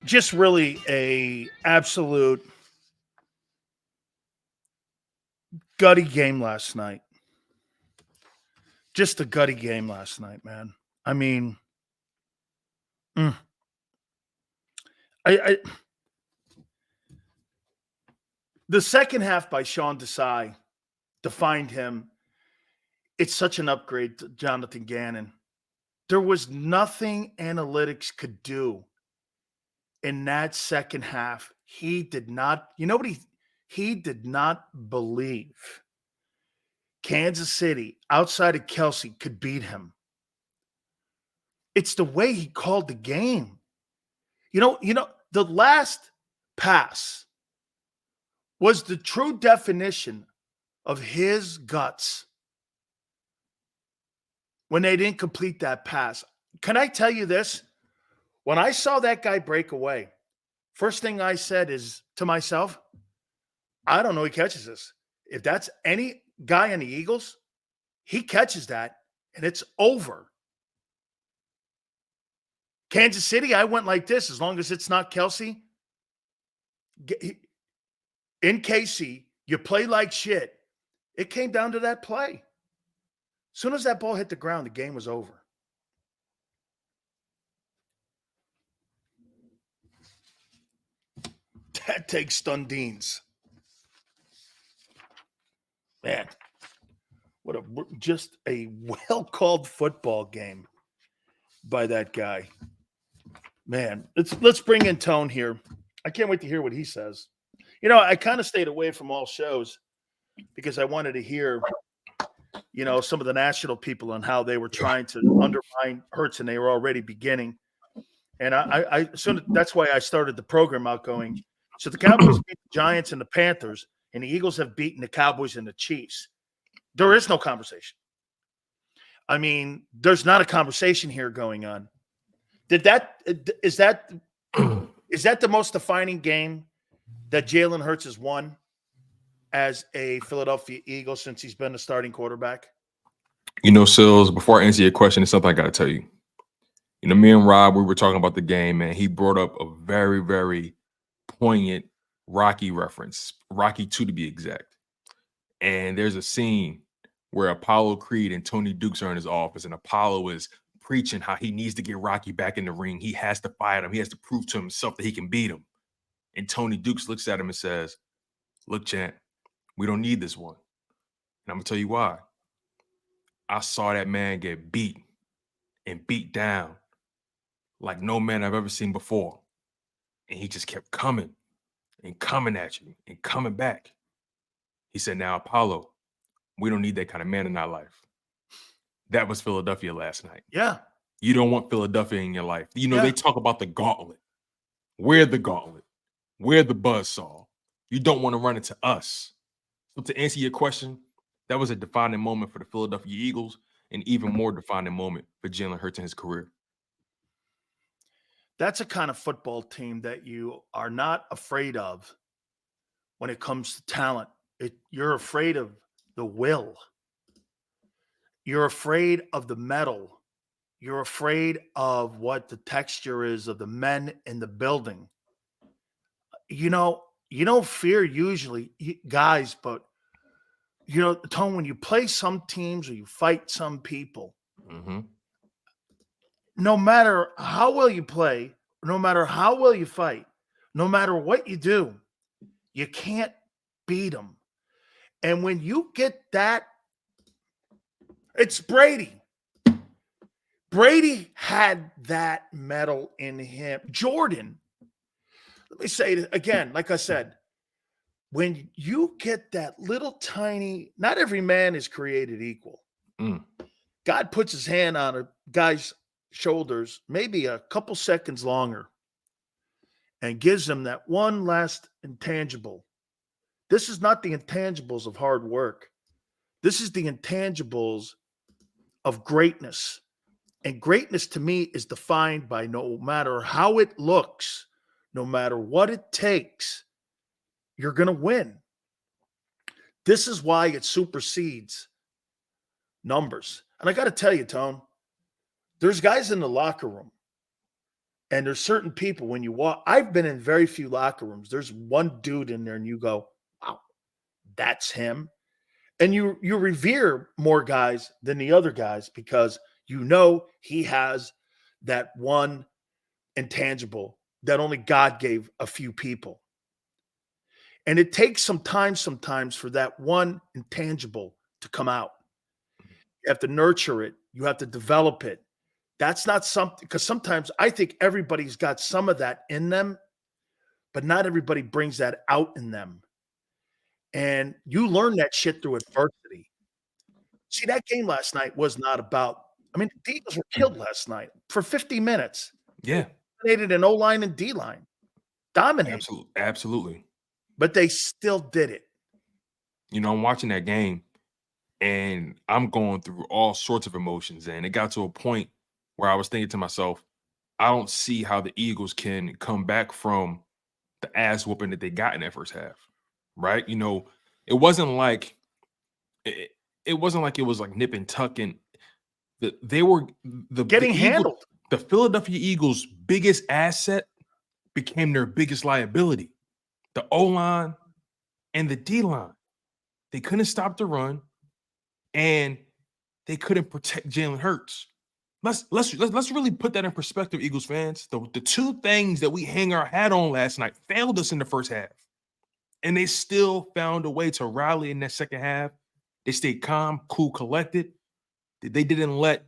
just really a absolute gutty game last night. Just a gutty game last night, man. I mean, mm, I the second half by Sean Desai defined him. It's such an upgrade to Jonathan Gannon. There was nothing analytics could do in that second half. He did not, you know what he did not believe Kansas City outside of Kelsey could beat him. It's the way he called the game. You know, the last pass was the true definition of his guts when they didn't complete that pass. Can I tell you this? When I saw that guy break away, first thing I said is to myself, I don't know he catches this. If that's any guy in the Eagles, he catches that and it's over. Kansas City, I went like this. As long as it's not Kelsey, in KC, you play like shit. It came down to that play. As soon as that ball hit the ground, the game was over. That takes Stundines. Man, just a well-called football game by that guy. Man, let's bring in Tone here. I can't wait to hear what he says. You know, I kind of stayed away from all shows because I wanted to hear, you know, some of the national people and how they were trying to undermine Hurts, and they were already beginning. And that's why I started the program out going, so the Cowboys beat the Giants and the Panthers, and the Eagles have beaten the Cowboys and the Chiefs. There is no conversation. I mean, there's not a conversation here going on. Is that the most defining game that Jalen Hurts has won as a Philadelphia Eagle since he's been the starting quarterback? You know, Sills, before I answer your question, it's something I got to tell you. You know, me and Rob, we were talking about the game, and he brought up a very, very poignant Rocky reference, Rocky 2 to be exact. And there's a scene where Apollo Creed and Tony Dukes are in his office, and Apollo is preaching how he needs to get Rocky back in the ring. He has to fight him. He has to prove to himself that he can beat him. And Tony Dukes looks at him and says, "Look, champ, we don't need this one. And I'm going to tell you why. I saw that man get beat and beat down like no man I've ever seen before. And he just kept coming and coming at you and coming back." He said, "Now, Apollo, we don't need that kind of man in our life." That was Philadelphia last night. Yeah. You don't want Philadelphia in your life. You know, They talk about the gauntlet. We're the gauntlet. We're the buzzsaw. You don't want to run into us. So to answer your question, that was a defining moment for the Philadelphia Eagles, and even more defining moment for Jalen Hurts in his career. That's a kind of football team that you are not afraid of when it comes to talent. You're afraid of the will. You're afraid of the metal. You're afraid of what the texture is of the men in the building. You know, you don't fear usually guys, but you know, Tone, when you play some teams or you fight some people, no matter how well you play, no matter how well you fight, no matter what you do, you can't beat them. And when you get that, it's Brady. Brady had that metal in him. Jordan, let me say it again, like I said, when you get that little tiny, not every man is created equal. God puts his hand on a guy's shoulders, maybe a couple seconds longer, and gives them that one last intangible. This is not the intangibles of hard work. This is the intangibles of greatness. And greatness to me is defined by no matter how it looks, no matter what it takes, you're going to win. This is why it supersedes numbers. And I got to tell you, Tone, there's guys in the locker room And there's certain people when you walk, I've been in very few locker rooms. There's one dude in there and you go, wow, that's him. And you revere more guys than the other guys because you know he has that one intangible that only God gave a few people. And it takes some time sometimes for that one intangible to come out. You have to nurture it. You have to develop it. That's not something, because sometimes I think everybody's got some of that in them, but not everybody brings that out in them. And you learn that shit through adversity. See, that game last night was not about, I mean, the Eagles were killed last night for 50 minutes. Yeah. Dominated an O-line and D-line. Dominated. Absolutely. But they still did it. You know, I'm watching that game and I'm going through all sorts of emotions. And it got to a point where I was thinking to myself, I don't see how the Eagles can come back from the ass whooping that they got in that first half. Right? You know, it wasn't like it was like nip and tuck, and they were getting handled. The Philadelphia Eagles' biggest asset became their biggest liability. The O-line and the D-line. They couldn't stop the run, and they couldn't protect Jalen Hurts. Let's really put that in perspective, Eagles fans. The two things that we hang our hat on last night failed us in the first half. And they still found a way to rally in that second half. They stayed calm, cool, collected. They didn't let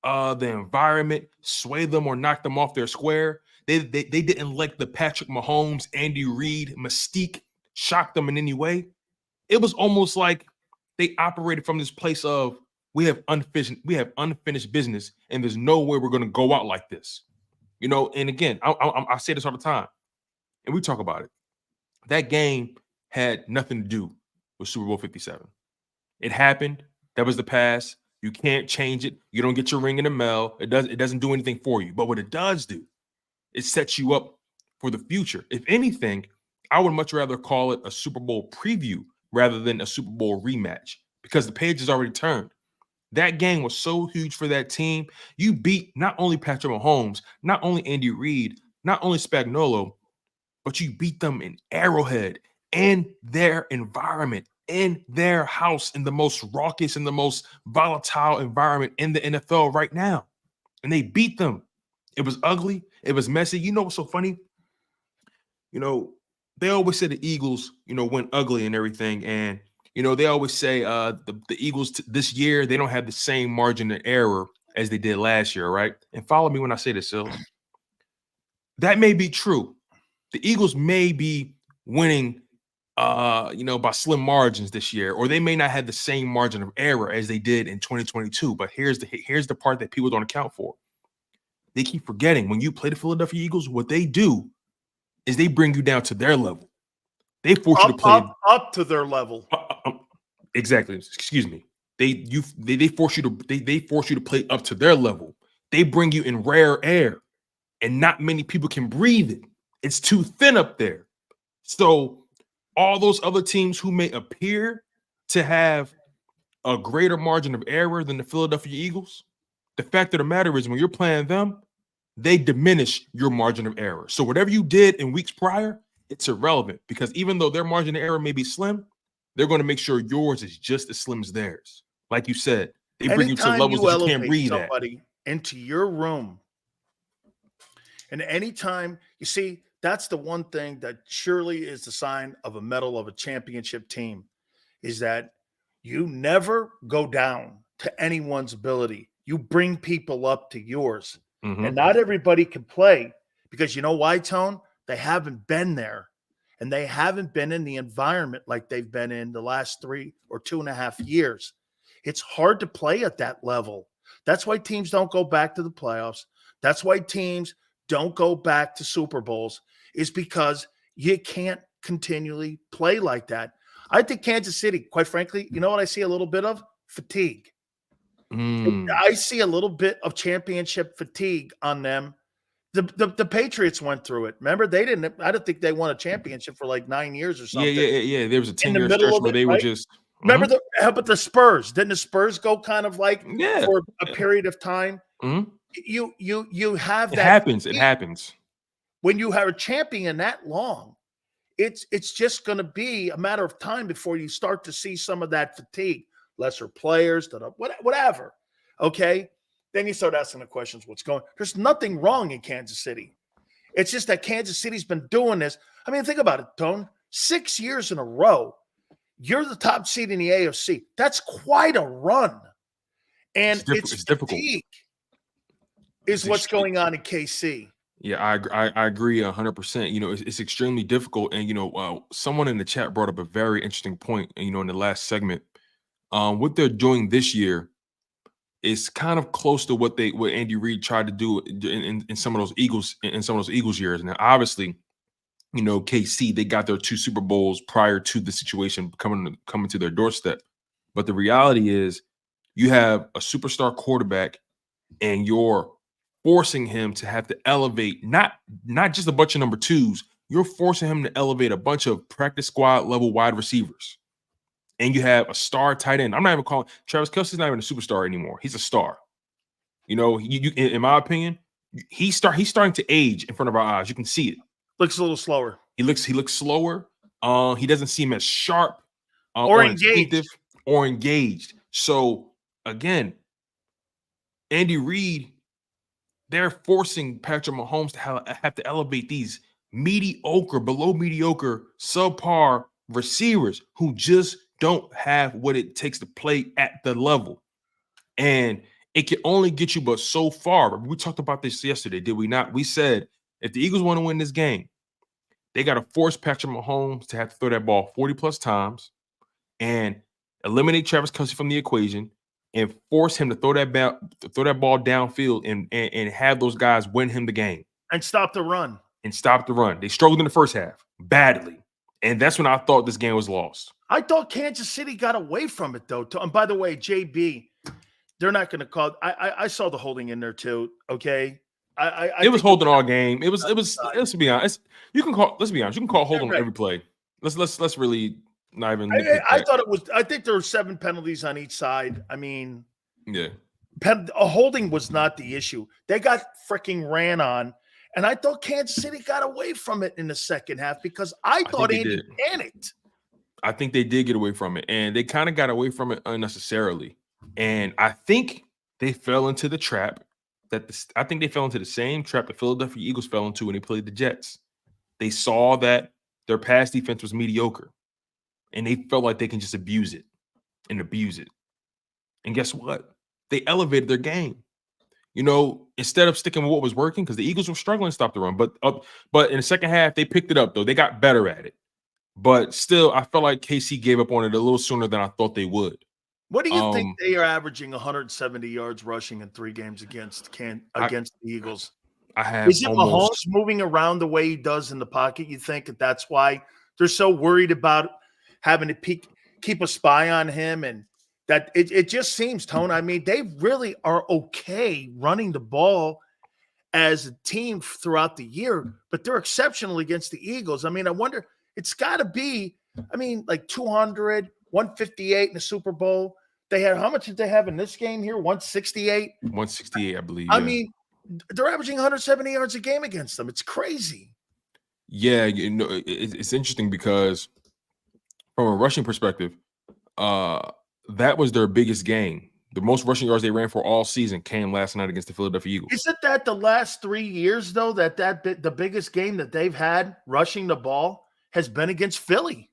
the environment sway them or knock them off their square. They didn't let the Patrick Mahomes, Andy Reid mystique shock them in any way. It was almost like they operated from this place of we have unfinished business, and there's no way we're going to go out like this. You know, and again, I say this all the time, and we talk about it. That game had nothing to do with Super Bowl 57. It happened. That was the past. You can't change it. You don't get your ring in the mail. It doesn't do anything for you. But what it does do, it sets you up for the future. If anything, I would much rather call it a Super Bowl preview rather than a Super Bowl rematch because the page is already turned. That game was so huge for that team. You beat not only Patrick Mahomes, not only Andy Reid, not only Spagnuolo, but you beat them in Arrowhead, in their environment, in their house, in the most raucous and the most volatile environment in the NFL right now. And they beat them. It was ugly. It was messy. You know what's so funny? You know, they always say the Eagles, you know, went ugly and everything. And, you know, they always say the Eagles this year, they don't have the same margin of error as they did last year, right? And follow me when I say this, Sil. That may be true. The Eagles may be winning, you know, by slim margins this year, or they may not have the same margin of error as they did in 2022. But here's the part that people don't account for. They keep forgetting when you play the Philadelphia Eagles, what they do is they bring you down to their level. They force you to play up to their level. Exactly. Excuse me. They force you to play up to their level. They bring you in rare air, and not many people can breathe it. It's too thin up there. So all those other teams who may appear to have a greater margin of error than the Philadelphia Eagles, the fact of the matter is when you're playing them, they diminish your margin of error. So whatever you did in weeks prior, it's irrelevant because even though their margin of error may be slim, they're going to make sure yours is just as slim as theirs. Like you said, they bring you to levels that you can't breathe at. Into your room. And anytime you see, that's the one thing that surely is the sign of a medal of a championship team is that you never go down to anyone's ability. You bring people up to yours. Mm-hmm. And not everybody can play because you know why, Tone? They haven't been there. And they haven't been in the environment like they've been in the last 3 or 2.5 years. It's hard to play at that level. That's why teams don't go back to the playoffs. That's why teams don't go back to Super Bowls, is because you can't continually play like that. I think Kansas City, quite frankly, you know what I see a little bit of? Fatigue. I see a little bit of championship fatigue on them. The Patriots went through it. Remember, I don't think they won a championship for like 9 years or something. Yeah. There was a 10-year stretch where they were just. Remember how about the Spurs? Didn't the Spurs go kind of like for a period of time? you have It that. happens. It happens. When you have a champion that long, it's just going to be a matter of time before you start to see some of that fatigue, lesser players, whatever. Okay, then you start asking the questions: what's going? There's nothing wrong in Kansas City. It's just that Kansas City's been doing this. I mean, think about it, Tone. 6 years in a row, you're the top seed in the AFC. That's quite a run, and It's difficult. Is what's going on in KC. Yeah, I agree 100%. You know, it's extremely difficult. And, you know, someone in the chat brought up a very interesting point, you know, in the last segment. What they're doing this year is kind of close to what Andy Reid tried to do in some of those Eagles years. Now, obviously, you know, KC, they got their 2 Super Bowls prior to the situation coming to their doorstep. But the reality is you have a superstar quarterback and you're forcing him to have to elevate not just a bunch of number 2s. You're forcing him to elevate a bunch of practice squad level wide receivers. And you have a star tight end. I'm not even calling Travis Kelce's not even a superstar anymore. He's a star. You know, in my opinion, he's starting to age in front of our eyes. You can see it. Looks a little slower. He looks slower. He doesn't seem as sharp or engaged. Or engaged. So again, Andy Reid, they're forcing Patrick Mahomes to have to elevate these mediocre, below mediocre, subpar receivers who just don't have what it takes to play at the level. And it can only get you but so far. We talked about this yesterday, did we not? We said if the Eagles want to win this game, they got to force Patrick Mahomes to have to throw that ball 40 plus times and eliminate Travis Kelce from the equation and force him to throw that ball downfield and have those guys win him the game. And stop the run. They struggled in the first half badly. And that's when I thought this game was lost. I thought Kansas City got away from it, though. And by the way, JB, they're not going to call. I saw the holding in there, too, okay? It was holding all game. It was. Let's be honest. Let's be honest. You can call holding on every play. Let's really not even. I thought it was. I think there were 7 penalties on each side. I mean, yeah, a holding was not the issue. They got freaking ran on, and I thought Kansas City got away from it in the second half because I thought Andy panicked. I think they did get away from it, and they kind of got away from it unnecessarily. And I think they fell into the trap. I think they fell into the same trap the Philadelphia Eagles fell into when they played the Jets. They saw that their pass defense was mediocre, and they felt like they can just abuse it. And guess what? They elevated their game. You know, instead of sticking with what was working, because the Eagles were struggling to stop the run. But in the second half, they picked it up, though. They got better at it. But still, I felt like KC gave up on it a little sooner than I thought they would. What do you think they are averaging 170 yards rushing in 3 games against the Eagles? Is it Mahomes moving around the way he does in the pocket? You think that's why they're so worried about having to keep a spy on him? And that it just seems, Tone, I mean, they really are okay running the ball as a team throughout the year, but they're exceptional against the Eagles. I mean, I wonder, it's got to be, I mean, like 200, 158 in the Super Bowl. They had, how much did they have in this game here? 168? 168, I believe. I mean, they're averaging 170 yards a game against them. It's crazy. Yeah, you know, it's interesting because from a rushing perspective, that was their biggest game. The most rushing yards they ran for all season came last night against the Philadelphia Eagles. Isn't that the last 3 years, though, the biggest game that they've had rushing the ball has been against Philly?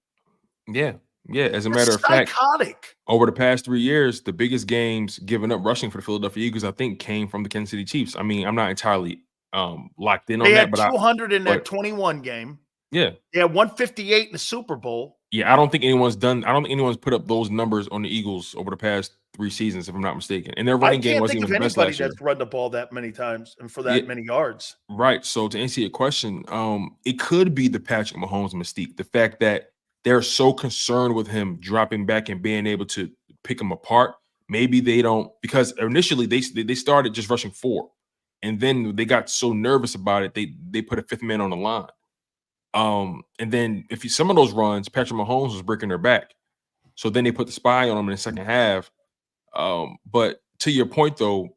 Yeah. Yeah, as a matter of fact, psychotic. Over the past 3 years, the biggest games given up rushing for the Philadelphia Eagles, I think, came from the Kansas City Chiefs. I mean, I'm not entirely locked in on that. They had 200 in their 21 game. Yeah. They had 158 in the Super Bowl. Yeah, I don't think anyone's put up those numbers on the Eagles over the past 3 seasons, if I'm not mistaken. And their running game wasn't even the best last year. That's run the ball that many times and for that many yards. Right. So to answer your question, it could be the Patrick Mahomes mystique. The fact that they're so concerned with him dropping back and being able to pick him apart. Maybe they don't, because initially they started just rushing 4, and then they got so nervous about it they put a 5th man on the line. And then some of those runs, Patrick Mahomes was breaking their back, so then they put the spy on him in the second half. But to your point though,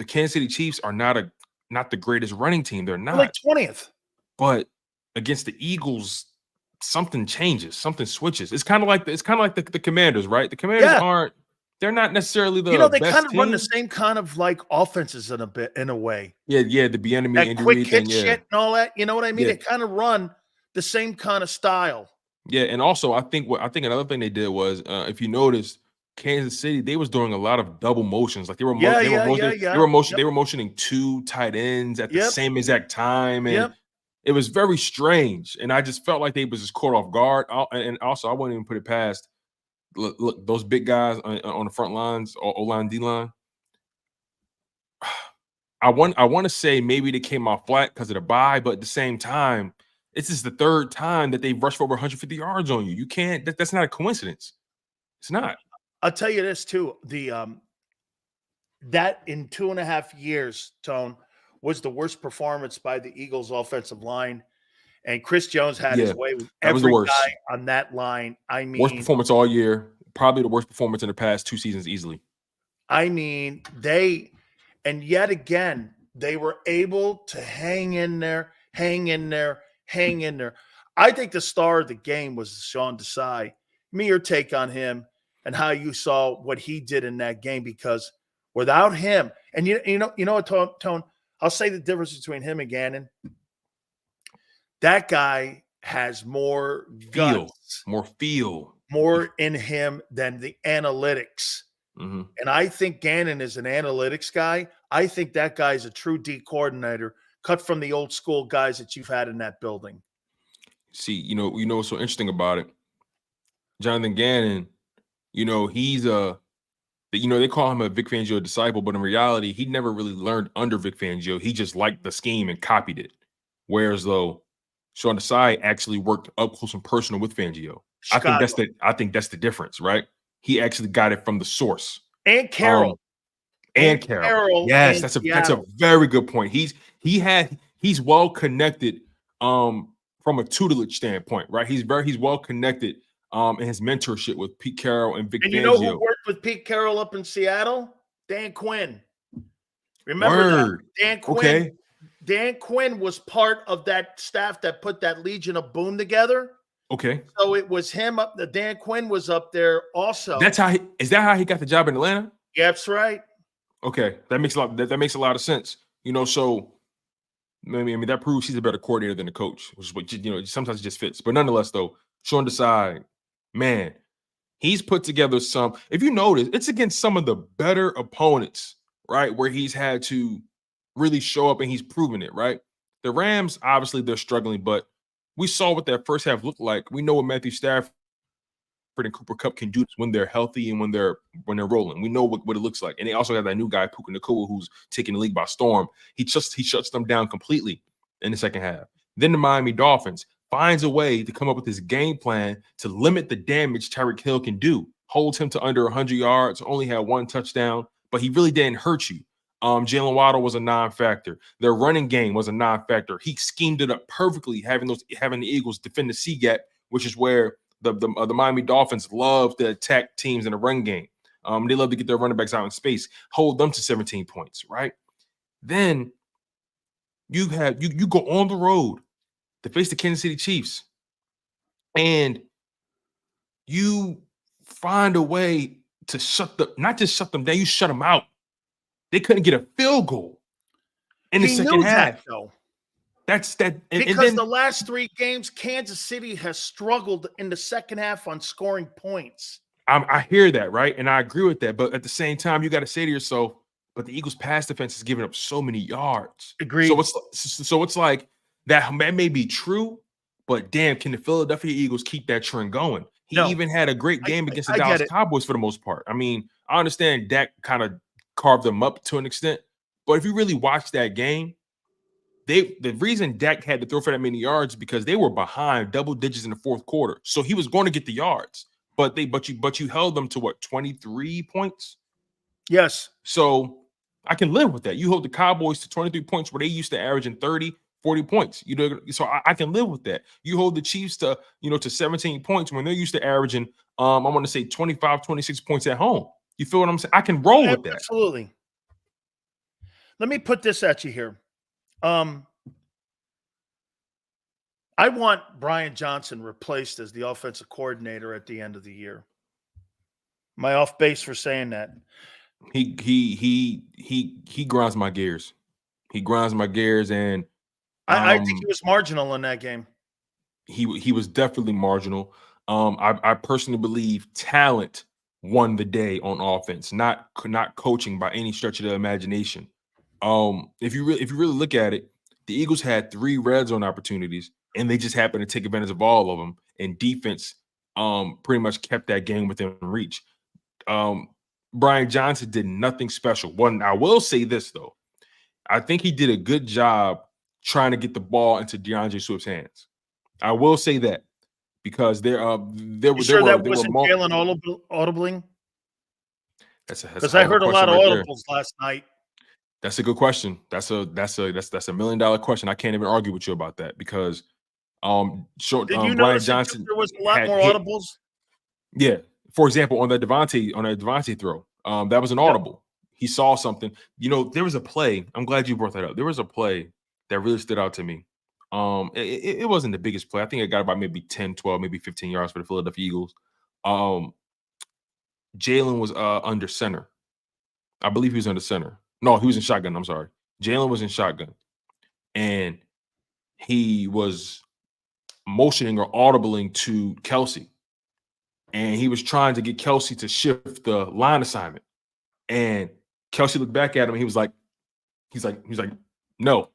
the Kansas City Chiefs are not the greatest running team. They're not. They're like 20th. But against the Eagles, something changes, something switches. It's kind of like the Commanders, right? The Commanders they're not necessarily the they best kind of team. run the same kind of like offenses in a way. Yeah, the Bieniemy That injury quick thing, hit shit and all that. You know what I mean? Yeah. They kind of run the same kind of style. Yeah, and also I think another thing they did was if you noticed, Kansas City, they was doing a lot of double motions. Like they were motioning two tight ends at the same exact time. And it was very strange. And I just felt like they was just caught off guard. And also I wouldn't even put it past look those big guys on the front lines, O-line, D-line. I want to say maybe they came off flat because of the bye, but at the same time, this is the third time that they've rushed for over 150 yards on you. You can't. That's not a coincidence. It's not. I'll tell you this too: that in 2.5 years, Tone, was the worst performance by the Eagles' offensive line, and Chris Jones had his way with every guy on that line. I mean, worst performance all year. Probably the worst performance in the past 2 seasons easily. I mean, and yet again, they were able to hang in there. I think the star of the game was Sean Desai. Me, your take on him and how you saw what he did in that game, because without him, and you know what, Tone, I'll say the difference between him and Gannon. That guy has more guts, more in him than the analytics. Mm-hmm. And I think Gannon is an analytics guy. I think that guy is a true D coordinator, cut from the old school guys that you've had in that building. See, you know what's so interesting about it? Jonathan Gannon, he's they call him a Vic Fangio disciple, but in reality, he never really learned under Vic Fangio. He just liked the scheme and copied it. Whereas though Sean Desai actually worked up close and personal with Fangio. Chicago. I think that's the difference, right? He actually got it from the source. And Carroll. Carroll. Yes, that's a very good point. He's well connected from a tutelage standpoint, right? He's well connected in his mentorship with Pete Carroll and Vic Fangio. You know who worked with Pete Carroll up in Seattle? Dan Quinn. Remember that? Dan Quinn. Okay. Dan Quinn was part of that staff that put that Legion of Boom together. Okay. So it was him up. The Dan Quinn was up there also. Is that how he got the job in Atlanta? Yeah, that's right. Okay, that makes a lot of sense. So I mean that proves he's a better coordinator than the coach, which is what sometimes it just fits. But nonetheless, though, Sean Desai, man, he's put together some. If you notice, it's against some of the better opponents, right? Where he's had to really show up and he's proven it, right? The Rams, obviously, they're struggling, but we saw what that first half looked like. We know what Matthew Stafford and Cooper Kupp can do when they're healthy and when they're rolling. We know what it looks like. And they also have that new guy, Puka Nacua, who's taking the league by storm. He shuts them down completely in the second half. Then the Miami Dolphins finds a way to come up with this game plan to limit the damage Tyreek Hill can do. Holds him to under 100 yards, only had 1 touchdown, but he really didn't hurt you. Jalen Waddle was a non-factor. Their running game was a non-factor. He schemed it up perfectly, having the Eagles defend the C gap, which is where the Miami Dolphins love to attack teams in the run game. They love to get their running backs out in space, hold them to 17 points, right? Then you go on the road to face the Kansas City Chiefs, and you find a way to not just shut them down, you shut them out. They couldn't get a field goal in the second half. That's that. Because the last 3 games, Kansas City has struggled in the second half on scoring points. I hear that, right? And I agree with that. But at the same time, you got to say to yourself, but the Eagles' pass defense is giving up so many yards. Agreed. So it's like that may be true, but damn, can the Philadelphia Eagles keep that trend going? He even had a great game against the Dallas Cowboys for the most part. I mean, I understand Dak kind of carved them up to an extent, but if you really watch that game, the reason Dak had to throw for that many yards is because they were behind double digits in the fourth quarter. So he was going to get the yards, but you held them to what, 23 points? Yes. So I can live with that. You hold the Cowboys to 23 points where they used to averaging 30, 40 points. So I can live with that. You hold the Chiefs to 17 points when they're used to averaging I want to say 25, 26 points at home. You feel what I'm saying? I can roll with that. Absolutely. Let me put this at you here. I want Brian Johnson replaced as the offensive coordinator at the end of the year. Am I off base for saying that? He grinds my gears. He grinds my gears, and I think he was marginal in that game. He was definitely marginal. I personally believe talent won the day on offense, not coaching by any stretch of the imagination. If you really look at it, the Eagles had 3 red zone opportunities, and they just happened to take advantage of all of them. And defense pretty much kept that game within reach. Brian Johnson did nothing special. One, I will say this though, I think he did a good job trying to get the ball into DeAndre Swift's hands. I will say that because there Sure that wasn't Jalen audibling? Because I heard a lot of audibles last night. That's a good question. That's a $1 million question. I can't even argue with you about that because Did you Brian Johnson there was a lot more audibles? Yeah. For example, on that Devontae throw, that was an audible. He saw something. You know, there was a play. I'm glad you brought that up. There was a play that really stood out to me. It wasn't the biggest play. I think it got about maybe 10, 12, maybe 15 yards for the Philadelphia Eagles. Jalen was under center. I believe he was under center. No, he was in shotgun. I'm sorry. Jalen was in shotgun. And he was motioning or audibling to Kelsey. And he was trying to get Kelsey to shift the line assignment. And Kelsey looked back at him. And he was like, no,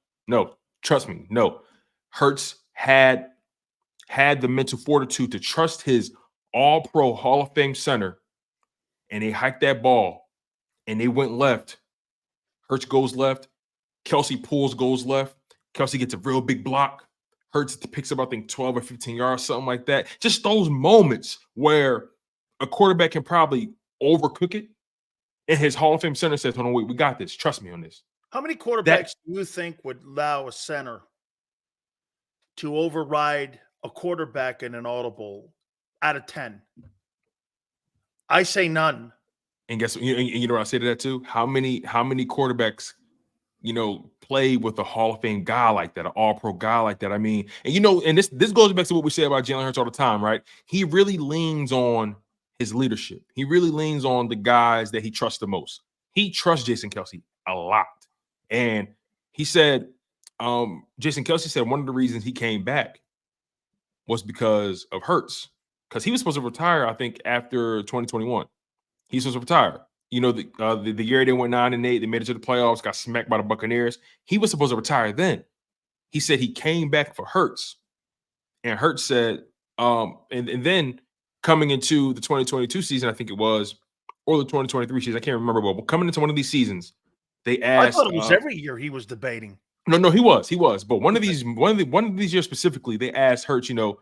trust me, no. Hurts had the mental fortitude to trust his all-pro Hall of Fame center, and they hiked that ball, and they went left. Hurts goes left. Kelsey pulls, goes left. Kelsey gets a real big block. Hurts picks up, I think, 12 or 15 yards, something like that. Just those moments where a quarterback can probably overcook it, and his Hall of Fame center says, hold on, wait, we got this. Trust me on this. How many quarterbacks do you think would allow a center to override a quarterback in an audible out of 10? I say none. And guess you know what I say to that too? How many quarterbacks, play with a Hall of Fame guy like that, an all-pro guy like that? I mean, and this goes back to what we say about Jalen Hurts all the time, right? He really leans on his leadership. He really leans on the guys that he trusts the most. He trusts Jason Kelsey a lot. And he said, Jason Kelsey said one of the reasons he came back was because of Hurts, because he was supposed to retire, I think, after 2021. He's supposed to retire. The year they went 9-8, they made it to the playoffs, got smacked by the Buccaneers. He was supposed to retire then. He said he came back for Hurts. And Hurts said, and then coming into the 2022 season, I think it was, or the 2023 season, I can't remember, but coming into one of these seasons, they asked. I thought it was every year he was debating. No, he was. But one of these years specifically, they asked Hurts, you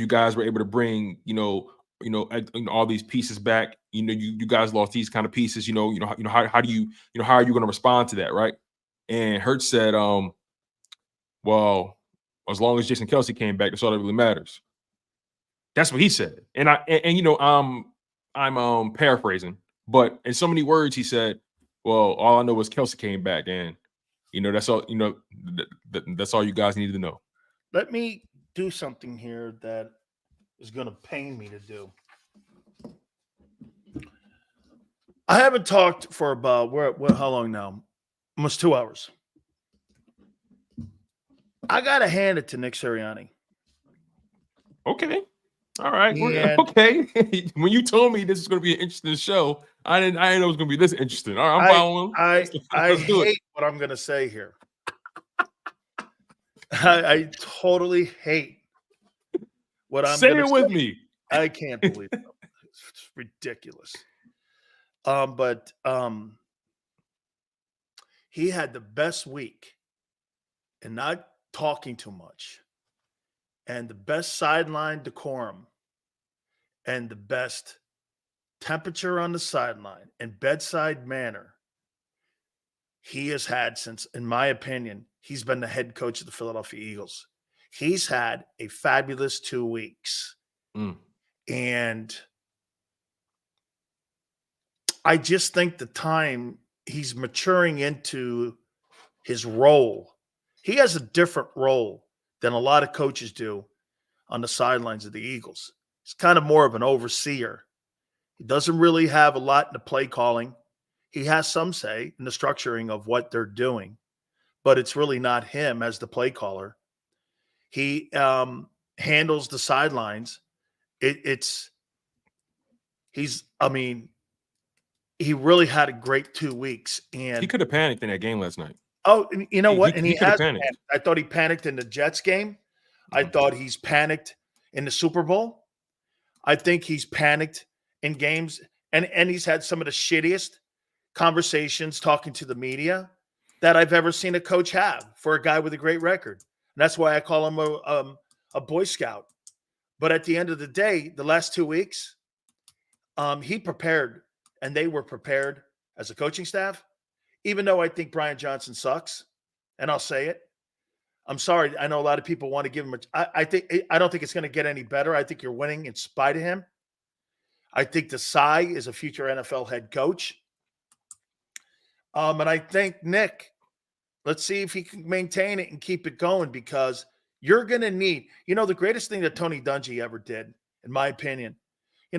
guys were able to bring, all these pieces back. You guys lost these kind of pieces. How are you going to respond to that, right? And Hurts said, well, as long as Jason Kelsey came back, that's all that really matters. That's what he said. And I'm paraphrasing, but in so many words, he said, well, all I know is Kelsey came back, and that's all. That's all you guys needed to know. Let me do something here that is going to pain me to do. I haven't talked for about how long now? Almost 2 hours. I got to hand it to Nick Sirianni. Okay. All right. And okay. When you told me this is going to be an interesting show, I didn't know it was going to be this interesting. All right, I'm following. I hate what I'm going to say here. I totally hate what I'm going to say. Say it with me. I can't believe it. It's ridiculous. But he had the best week and not talking too much, and the best sideline decorum, and the best temperature on the sideline and bedside manner he has had since, in my opinion, he's been the head coach of the Philadelphia Eagles. He's had a fabulous 2 weeks. And I just think the time he's maturing into his role. He has a different role than a lot of coaches do on the sidelines of the Eagles. He's kind of more of an overseer. He doesn't really have a lot in the play calling. He has some say in the structuring of what they're doing, but it's really not him as the play caller. He handles the sidelines. I mean, he really had a great 2 weeks. And he could have panicked in that game last night. Oh, and you know what? And he could have has panicked. panicked. I thought he panicked in the Jets game. I thought he's panicked in the Super Bowl. I think he's panicked in games, and he's had some of the shittiest conversations talking to the media that I've ever seen a coach have for a guy with a great record. And that's why I call him a Boy Scout. But at the end of the day, the last 2 weeks, he prepared, and they were prepared as a coaching staff. Even though I think Brian Johnson sucks, and I'll say it. I'm sorry. I know a lot of people want to give him I don't think it's going to get any better. I think you're winning in spite of him. I think Desai is a future NFL head coach. And I think Nick, let's see if he can maintain it and keep it going, because you're going to need, the greatest thing that Tony Dungy ever did, in my opinion.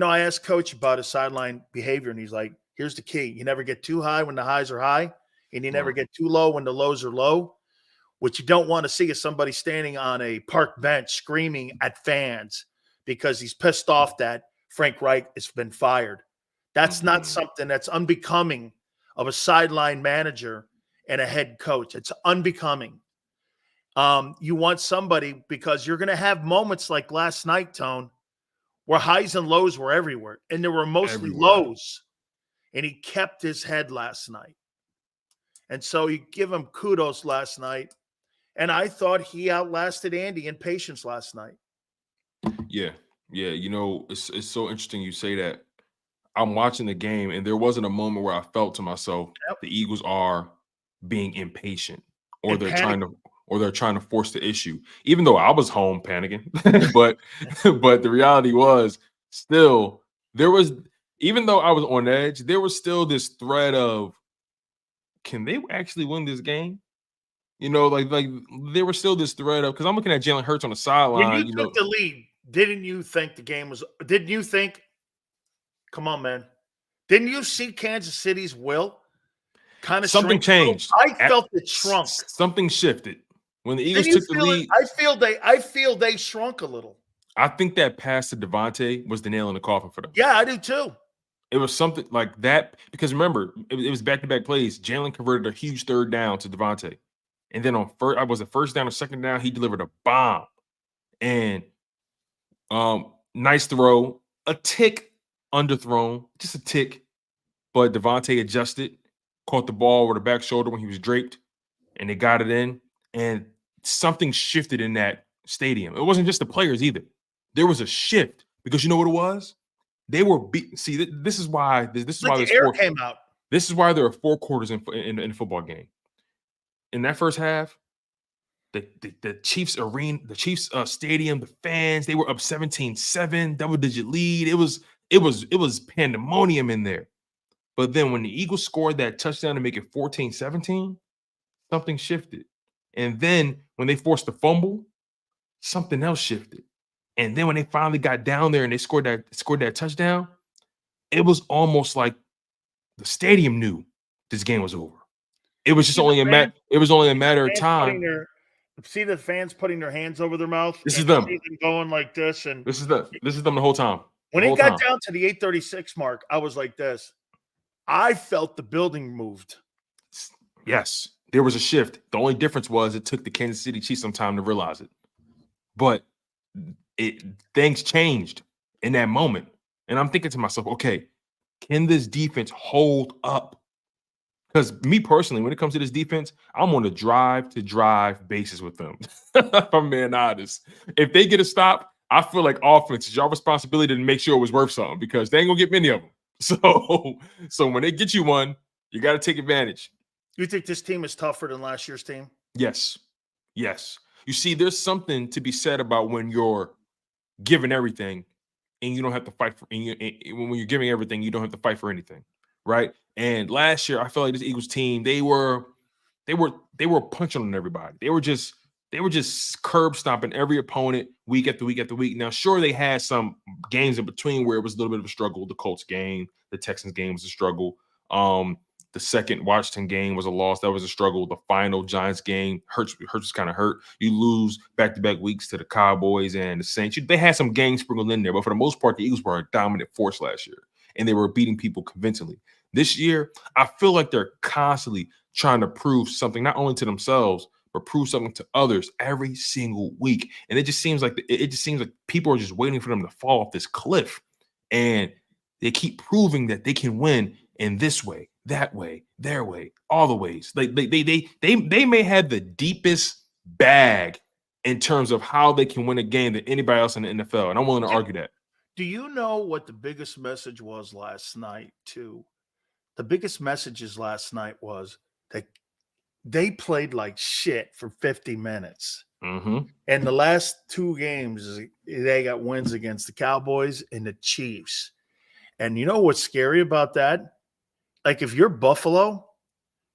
I asked Coach about his sideline behavior, and he's like, here's the key. You never get too high when the highs are high, and you never get too low when the lows are low. What you don't want to see is somebody standing on a park bench screaming at fans because he's pissed off that Frank Reich has been fired. That's not something that's unbecoming of a sideline manager and a head coach. It's unbecoming. You want somebody, because you're going to have moments like last night, Tone, where highs and lows were everywhere, and there were mostly lows. And he kept his head last night. And so you give him kudos last night. And I thought he outlasted Andy in patience last night. Yeah. Yeah. It's so interesting you say that. I'm watching the game, and there wasn't a moment where I felt to myself, the Eagles are being impatient, or they're trying to force the issue. Even though I was home panicking, but the reality was still there was. Even though I was on edge, there was still this thread of, can they actually win this game? Like there was still this thread of, because I'm looking at Jalen Hurts on the sideline. When you took the lead, didn't you think the game was? Didn't you think? Come on, man! Didn't you see Kansas City's will kind of something changed? I felt it shrunk. Something shifted when the Eagles took the lead. I feel they shrunk a little. I think that pass to Devontae was the nail in the coffin for them. Yeah, I do too. It was something like that, because remember, it was back-to-back plays. Jalen converted a huge third down to Devontae. And then first down or second down, he delivered a bomb. And nice throw, a tick underthrown, just a tick. But Devontae adjusted, caught the ball with the back shoulder when he was draped, and they got it in. And something shifted in that stadium. It wasn't just the players either. There was a shift, because you know what it was? They were beat. See, this is why the air came out. This is why there are 4 quarters in a football game. In that first half, the Chiefs arena, the Chiefs stadium, the fans, they were up 17-7, double-digit lead. It was pandemonium in there. But then when the Eagles scored that touchdown to make it 14-17, something shifted. And then when they forced the fumble, something else shifted. And then when they finally got down there and they scored that touchdown, it was almost like the stadium knew this game was over. It was just only a matter of time. See the fans putting their hands over their mouth. This is them going like this, and this is them the whole time. When it got down to the 8:36 mark, I was like this. I felt the building moved. Yes, there was a shift. The only difference was it took the Kansas City Chiefs some time to realize it, but things changed in that moment. And I'm thinking to myself, okay, can this defense hold up? Because me personally, when it comes to this defense, I'm on a drive-to-drive basis with them. If I'm being honest. If they get a stop, I feel like offense is your responsibility to make sure it was worth something, because they ain't going to get many of them. So when they get you one, you got to take advantage. You think this team is tougher than last year's team? Yes. Yes. You see, there's something to be said about when you're giving everything and you don't have to fight for, when you're giving everything, you don't have to fight for anything, right? And last year, I felt like this Eagles team, they were punching on everybody. They were just curb stomping every opponent week after week after week. Now, sure, they had some games in between where it was a little bit of a struggle. The Colts game, the Texans game was a struggle. The second Washington game was a loss. That was a struggle. The final Giants game, Hurts was kind of hurt. You lose back-to-back weeks to the Cowboys and the Saints. They had some games sprinkled in there, but for the most part, the Eagles were a dominant force last year, and they were beating people convincingly. This year, I feel like they're constantly trying to prove something, not only to themselves, but prove something to others every single week. And it just seems like people are just waiting for them to fall off this cliff, and they keep proving that they can win in this way, that way, their way, all the ways. Like they may have the deepest bag in terms of how they can win a game than anybody else in the NFL, and I'm willing to argue that. Do you know what the biggest message was last night, too? The biggest messages last night was that they played like shit for 50 minutes. Mm-hmm. And the last two games, they got wins against the Cowboys and the Chiefs. And you know what's scary about that? Like, if you're Buffalo,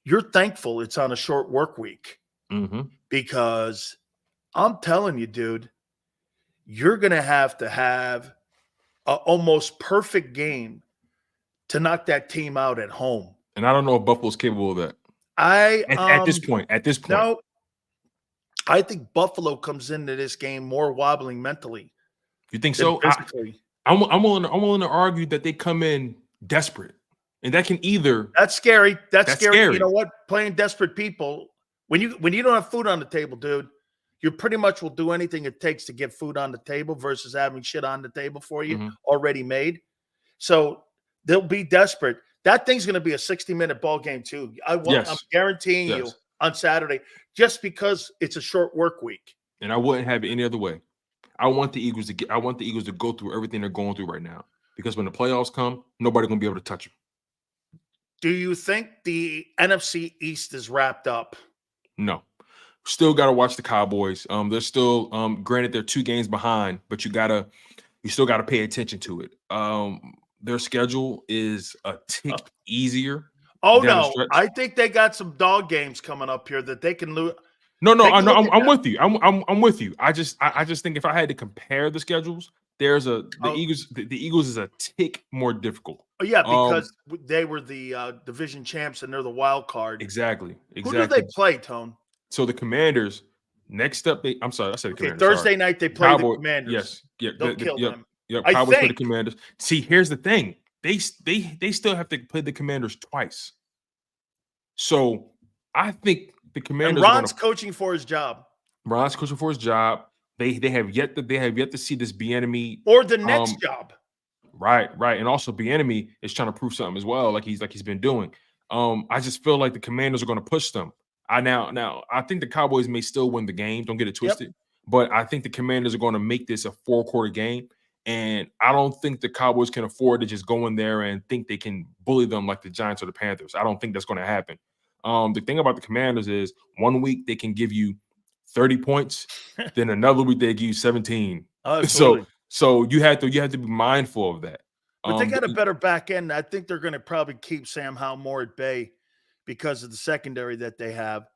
you're thankful it's on a short work week. Mm-hmm. Because I'm telling you, dude, you're going to have an almost perfect game to knock that team out at home. And I don't know if Buffalo's capable of that. At this point. No, I think Buffalo comes into this game more wobbling mentally. You think so? I'm willing to argue that they come in desperate, and that can either. That's scary. That's scary. You know what? Playing desperate people, when you don't have food on the table, dude, you pretty much will do anything it takes to get food on the table versus having shit on the table for you already made. So they'll be desperate. That thing's going to be a 60-minute ball game too. I'm guaranteeing you on Saturday, just because it's a short work week. And I wouldn't have it any other way. I want the Eagles to go through everything they're going through right now, because when the playoffs come, nobody's going to be able to touch them. Do you think the NFC East is wrapped up? No. Still got to watch the Cowboys. They're still, granted, they're 2 games behind, but you still got to pay attention to it. Their schedule is a tick easier. Oh no, I think they got some dog games coming up here that they can lose. No, I'm with you. I'm with you. I just think if I had to compare the schedules, the Eagles is a tick more difficult. Oh yeah, because they were the division champs and they're the wild card. Exactly. Who do they play, Tone? So the Commanders. Next up, I said the Commanders. Thursday night they play the Commanders. Yes, yeah, they'll kill them. Yep, Cowboys play the Commanders. See, here's the thing. They still have to play the Commanders twice. So I think the Commanders. And Ron's coaching for his job. Ron's coaching for his job. They have yet to see this Bieniemy or the next job. Right, and also Bieniemy is trying to prove something as well, like he's been doing. I just feel like the Commanders are going to push them. Now I think the Cowboys may still win the game. Don't get it twisted. Yep. But I think the Commanders are going to make this a 4-quarter game. And I don't think the Cowboys can afford to just go in there and think they can bully them like the Giants or the Panthers. I don't think that's going to happen. The thing about the Commanders is 1 week they can give you 30 points, then another week they give you 17. So you have to be mindful of that. But they got a better back end. I think they're going to probably keep Sam Howell more at bay because of the secondary that they have.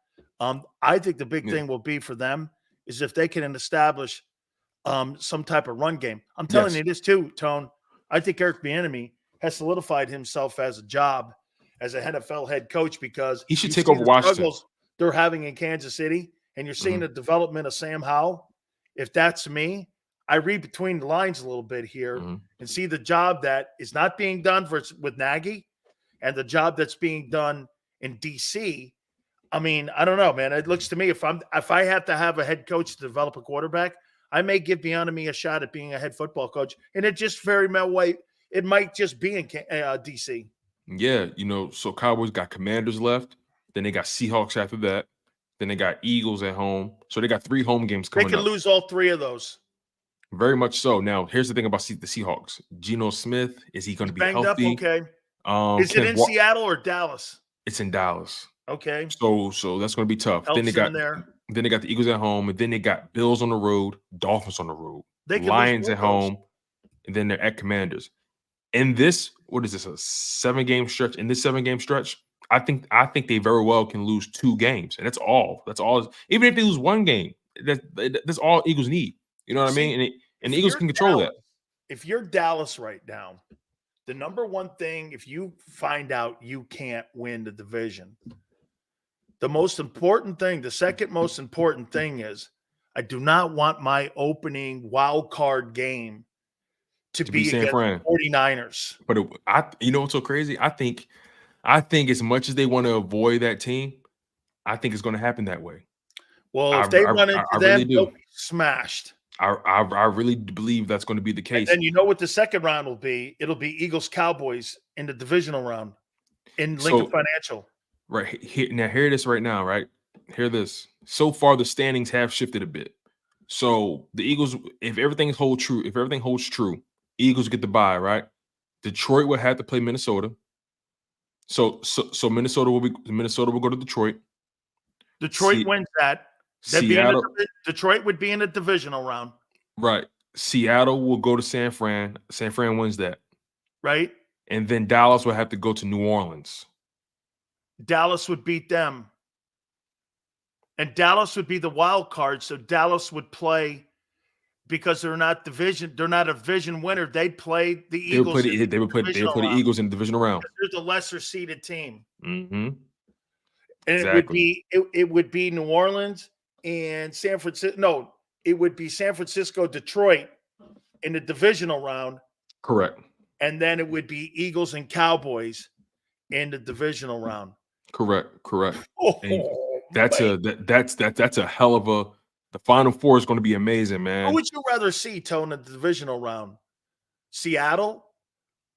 I think the big thing will be for them is if they can establish some type of run game. I'm telling you this too, Tone. I think Eric Bieniemy has solidified himself as a job as a NFL head coach because he should take over Washington. They're having in Kansas City, and you're seeing the development of Sam Howell. If that's me, I read between the lines a little bit here and see the job that is not being done with Nagy and the job that's being done in DC. I mean, I don't know, man. It looks to me if I have to have a head coach to develop a quarterback, I may give Bieniemy a shot at being a head football coach, and it just very it might just be in DC. Yeah, so Cowboys got Commanders left, then they got Seahawks after that, then they got Eagles at home. So they got 3 home games coming up. They can lose all 3 of those. Very much so. Now, here's the thing about the Seahawks. Geno Smith, is he going to be banged healthy? Up? Okay. Is it in Seattle or Dallas? It's in Dallas. Okay. So that's going to be tough. Then they got the Eagles at home, and then they got Bills on the road, Dolphins on the road, Lions at home, and then they're at Commanders. In this what is this, a 7-game stretch? In this 7-game stretch, I think they very well can lose 2 games, and that's all. That's all. Even if they lose 1 game, that's all Eagles need. You know what I mean? And the Eagles can control that. If you're Dallas right now, the number one thing, if you find out you can't win the division, the most important thing, the second most important thing is I do not want my opening wild card game to be San against Fran. the 49ers. But you know what's so crazy? I think as much as they want to avoid that team, I think it's going to happen that way. Well, if they run into them, really they'll be smashed. I really believe that's going to be the case. And you know what the second round will be? It'll be Eagles-Cowboys in the divisional round in Lincoln Financial. Right. Hear this right now, right? Hear this. So far, the standings have shifted a bit. So the Eagles, if everything holds true, Eagles get the bye, right? Detroit will have to play Minnesota. So Minnesota will go to Detroit. Detroit wins that. Detroit would be in the divisional round. Right. Seattle will go to San Fran. San Fran wins that. Right. And then Dallas will have to go to New Orleans. Dallas would beat them. And Dallas would be the wild card. So Dallas would play, because they're not a division winner. They'd play the Eagles. They would put the Eagles in the divisional round. They're the lesser seeded team. Mm-hmm. And exactly. it would be New Orleans and San Francisco. No, it would be San Francisco, Detroit in the divisional round. Correct. And then it would be Eagles and Cowboys in the divisional round. Correct. Oh, that's a hell of a. The Final Four is going to be amazing, man. Who would you rather see, Tone, in the divisional round? Seattle,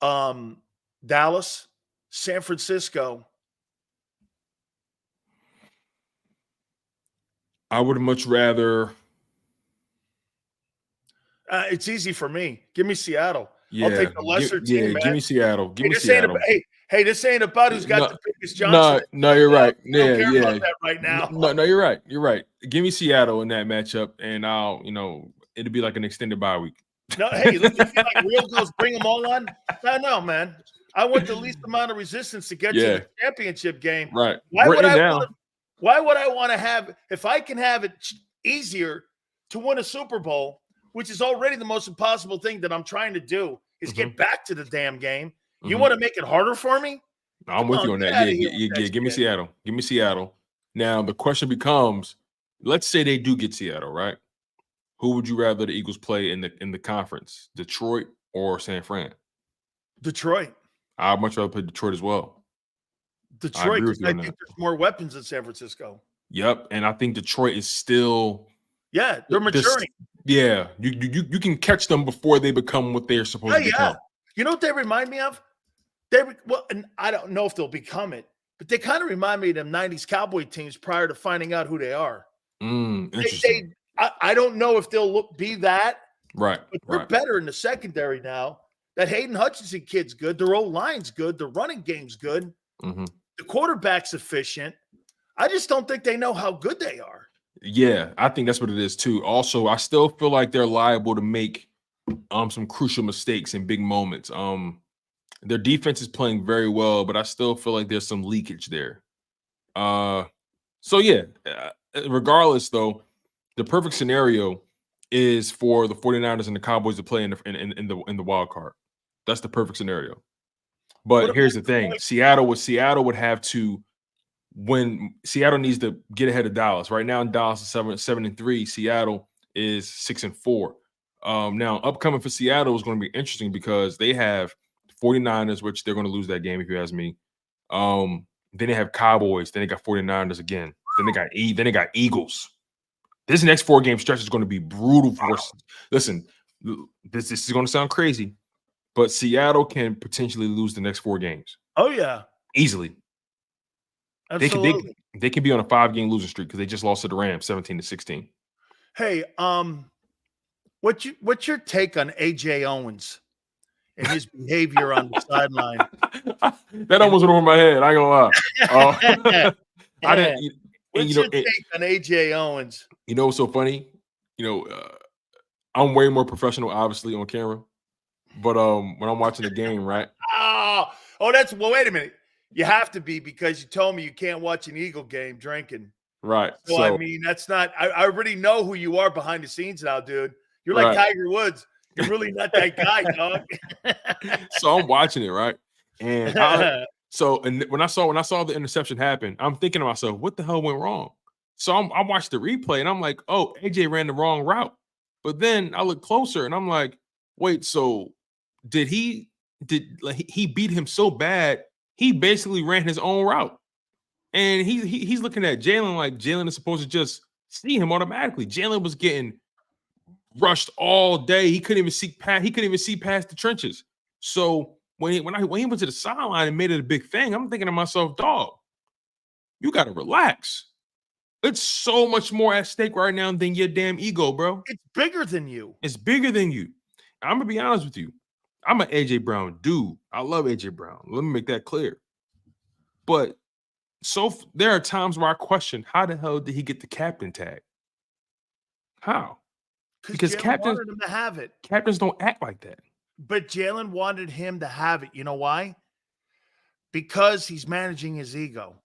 Dallas, San Francisco. I would much rather. It's easy for me. Give me Seattle. Yeah, I'll take the lesser team. Man. Give me Seattle. Give me Seattle. This ain't about who's got the biggest Johnson. No, you're right. I don't care about that right now. No, you're right. You're right. Give me Seattle in that matchup, and it'll be like an extended bye week. No, hey, look, you feel like real girls bring them all on? No, man. I want the least amount of resistance to get to the championship game. Right. Why would I want to have, if I can have it easier to win a Super Bowl, which is already the most impossible thing that I'm trying to do, is get back to the damn game. You want to make it harder for me? I'm with you on that. Yeah. Give me Seattle. Give me Seattle. Now the question becomes: let's say they do get Seattle, right? Who would you rather the Eagles play in the conference, Detroit or San Fran? Detroit. I'd much rather play Detroit as well. Detroit, because I think there's more weapons in San Francisco. Yep, and I think Detroit is still. Yeah, they're maturing. Yeah, you can catch them before they become what they're supposed to become. You know what they remind me of? And I don't know if they'll become it, but they kind of remind me of them 90s Cowboy teams prior to finding out who they are. Interesting. I don't know if they'll be that. Right. But they're better in the secondary now. That Hayden Hutchinson kid's good. Their old line's good. The running game's good. Mm-hmm. The quarterback's efficient. I just don't think they know how good they are. Yeah, I think that's what it is too. Also, I still feel like they're liable to make some crucial mistakes in big moments. Their defense is playing very well, but I still feel like there's some leakage there. Regardless, though, the perfect scenario is for the 49ers and the Cowboys to play in the wild card. That's the perfect scenario. But here's the thing: Seattle would have to win. Seattle needs to get ahead of Dallas. Right now, Dallas is 7-3. Seattle is 6-4. Now, upcoming for Seattle is going to be interesting because they have 49ers, which they're going to lose that game if you ask me. Then they have Cowboys. Then they got 49ers again. Then they got Eagles. This next 4-game stretch is going to be brutal for us. Listen, this is going to sound crazy, but Seattle can potentially lose the next 4 games. Oh yeah, easily. Absolutely. They can be on a 5-game losing streak because they just lost to the Rams 17-16. Hey, what's your take on AJ Owens and his behavior on the sideline? That almost went over my head. I ain't gonna lie. I didn't. What's your take on AJ Owens? You know what's so funny? I'm way more professional, obviously, on camera. But when I'm watching the game, right? Oh, well, wait a minute. You have to be because you told me you can't watch an Eagle game drinking. Right. So, I mean, that's not – I already know who you are behind the scenes now, dude. You're like right. Tiger Woods. You're really not that guy, dog. So I'm watching it, right? And when I saw the interception happen, I'm thinking to myself, what the hell went wrong? So I watched the replay and I'm like, oh, AJ ran the wrong route. But then I look closer and I'm like, wait, so he beat him so bad, he basically ran his own route. And he's looking at Jalen like Jalen is supposed to just see him automatically. Jalen was getting rushed all day. He couldn't even see past the trenches. So when he went to the sideline and made it a big thing, I'm thinking to myself, dog, you got to relax. It's so much more at stake right now than your damn ego, bro. It's bigger than you. It's bigger than you. I'm gonna be honest with you. I'm an AJ Brown dude. I love AJ Brown. Let me make that clear. But there are times where I question how the hell did he get the captain tag? How? Because captains wanted him to have it. Captains don't act like that. But Jalen wanted him to have it. You know why? Because he's managing his ego.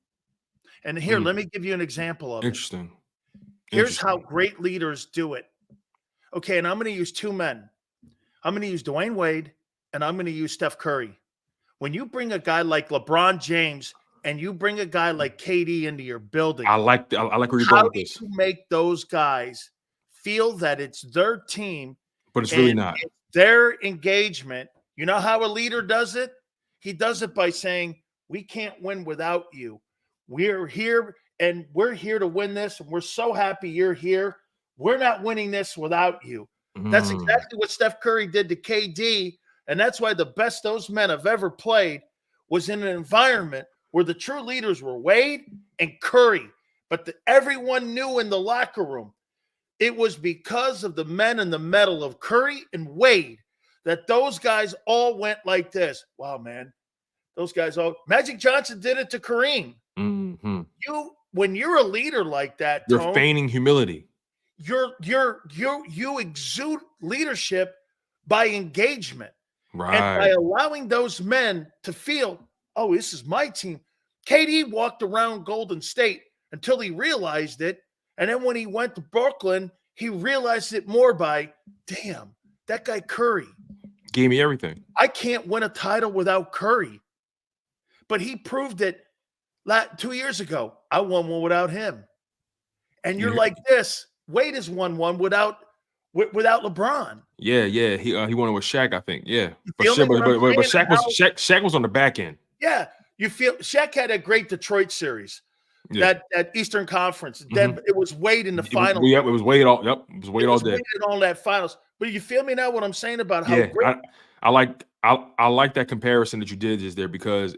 And here, let me give you an example of it. Here's how great leaders do it. Okay, and I'm going to use two men. I'm going to use Dwayne Wade, and I'm going to use Steph Curry. When you bring a guy like LeBron James and you bring a guy like KD into your building, I like where you're going how with do this. you make those guys feel that it's their team, but it's really not their engagement? You know how a leader does it? He does it by saying, we can't win without you. We're here and we're here to win this. And we're so happy you're here. We're not winning this without you. That's exactly what Steph Curry did to KD. And that's why the best those men have ever played was in an environment where the true leaders were Wade and Curry. But everyone knew in the locker room, it was because of the men and the metal of Curry and Wade that those guys all went like this. Wow, man. Those guys all – Magic Johnson did it to Kareem. When you're a leader like that, you're feigning humility. You exude leadership by engagement. Right. And by allowing those men to feel, oh, this is my team. KD walked around Golden State until he realized it. And then when he went to Brooklyn, he realized it more by, damn, that guy Curry gave me everything. I can't win a title without Curry. But he proved it 2 years ago. I won one without him. And you're like this. Wade has won one without LeBron. Yeah. He won it with Shaq, I think. Yeah. But Shaq Shaq was on the back end. Yeah. You feel Shaq had a great Detroit series. Yeah. That Eastern Conference. Then it was Wade in the finals. It was Wade all. Yep, it was Wade all day. Wade in all that finals. But you feel me now? What I'm saying about how great. I like that comparison that you did just there because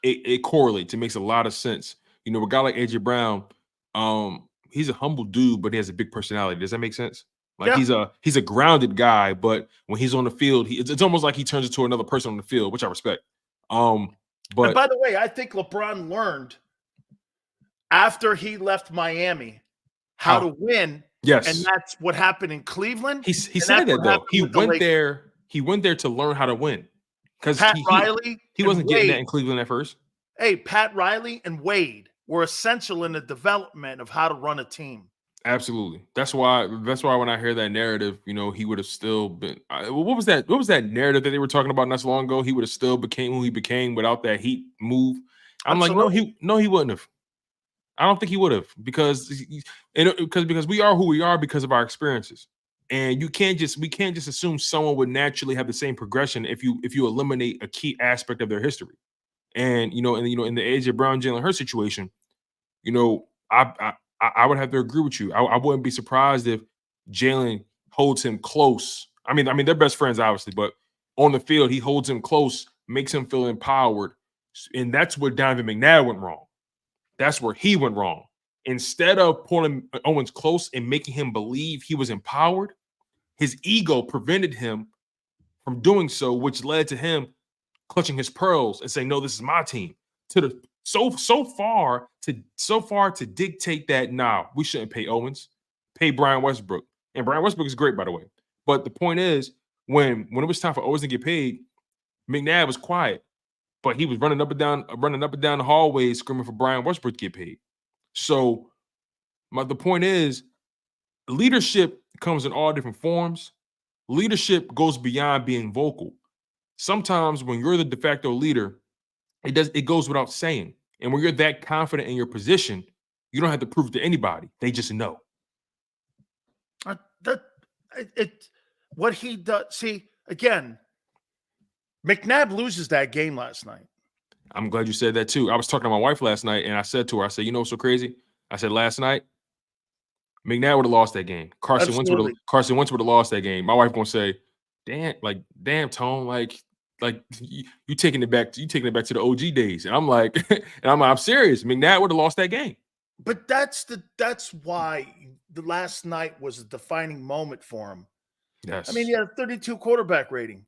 it correlates. It makes a lot of sense. You know, a guy like AJ Brown, he's a humble dude, but he has a big personality. Does that make sense? Like he's a grounded guy, but when he's on the field, it's almost like he turns into another person on the field, which I respect. But and by the way, I think LeBron learned after he left Miami how to win. Yes. And that's what happened in Cleveland. He said that though. He went there to learn how to win. Because Pat Riley he wasn't getting that in Cleveland at first. Hey, Pat Riley and Wade were essential in the development of how to run a team. Absolutely. That's why when I hear that narrative, you know, he would have still been. What was that narrative that they were talking about not so long ago? He would have still became who he became without that Heat move. I'm Absolutely. like, no, he wouldn't have. I don't think he would have because we are who we are because of our experiences, and we can't just assume someone would naturally have the same progression if you eliminate a key aspect of their history. And in the AJ Brown, Jalen Hurts situation, I would have to agree with you. I wouldn't be surprised if Jalen holds him close. I mean they're best friends obviously, but on the field he holds him close, makes him feel empowered, and that's where Donovan McNabb went wrong. That's where he went wrong. Instead of pulling Owens close and making him believe he was empowered, his ego prevented him from doing so, which led to him clutching his pearls and saying, "No, this is my team." So far to dictate that, nah, we shouldn't pay Owens, pay Brian Westbrook. And Brian Westbrook is great, by the way. But the point is, when it was time for Owens to get paid, McNabb was quiet, but he was running up and down the hallways screaming for Brian Westbrook to get paid. So the point is, leadership comes in all different forms. Leadership goes beyond being vocal. Sometimes when you're the de facto leader, it goes without saying. And when you're that confident in your position, you don't have to prove it to anybody. They just know. What he does. See, again, McNabb loses that game last night. I'm glad you said that too. I was talking to my wife last night, and I said to her, I said, you know what's so crazy? I said, last night, McNabb would have lost that game. Carson Wentz would have lost that game. My wife gonna say, damn, Tone, like you taking it back to the OG days. And I'm like, I'm serious. McNabb would have lost that game. But that's why the last night was a defining moment for him. Yes. I mean, he had a 32 quarterback rating.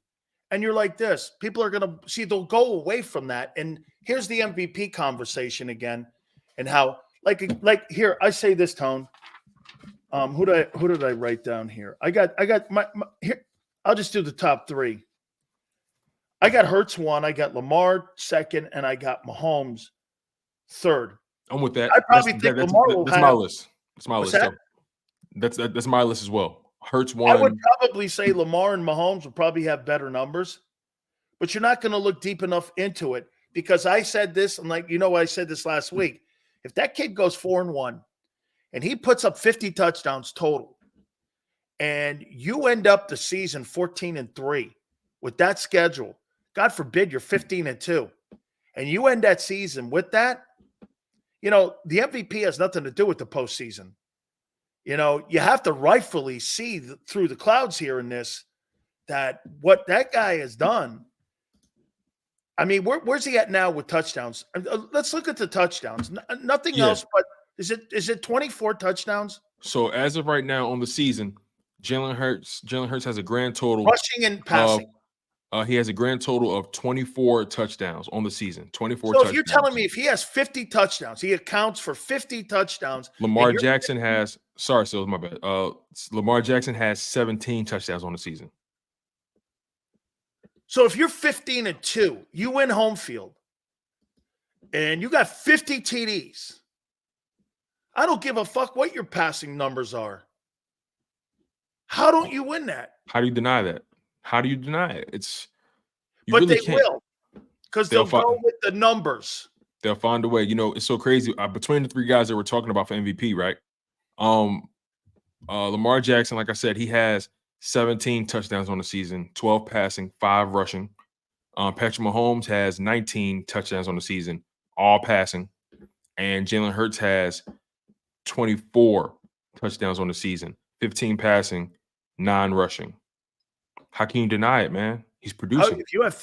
And you're like this. People are gonna see, they'll go away from that. And here's the MVP conversation again. And how, like here, I say this, Tone. Who did I write down here? I got my here. I'll just do the top three. I got Hurts 1, I got Lamar 2nd, and I got Mahomes 3rd. I'm with that. I probably think Lamar will have. That's my list. That's my list. That? That's my list as well. Hurts 1. I would probably say Lamar and Mahomes will probably have better numbers, but you're not going to look deep enough into it, because I said this, and I said this last week. If that kid goes 4-1 and he puts up 50 touchdowns total, and you end up the season 14-3 with that schedule, God forbid you're 15-2, and you end that season with that, the MVP has nothing to do with the postseason. You have to rightfully see through the clouds here in this, that what that guy has done. I mean, where's he at now with touchdowns? Let's look at the touchdowns. Nothing else, but is it 24 touchdowns? So as of right now on the season, Jalen Hurts has a grand total rushing and passing. He has a grand total of 24 touchdowns on the season. 24 So touchdowns. If you're telling me if he has 50 touchdowns, he accounts for 50 touchdowns. Lamar Jackson has – sorry, Sills, my bad. Lamar Jackson has 17 touchdowns on the season. So if you're 15-2, you win home field, and you got 50 TDs, I don't give a fuck what your passing numbers are. How don't you win that? How do you deny that? How do you deny it? But really they will, because they'll go with the numbers. They'll find a way. It's so crazy. Between the three guys that we're talking about for MVP, right? Lamar Jackson, like I said, he has 17 touchdowns on the season, 12 passing, 5 rushing. Patrick Mahomes has 19 touchdowns on the season, all passing. And Jalen Hurts has 24 touchdowns on the season, 15 passing, 9 rushing. How can you deny it, man? He's producing. If you have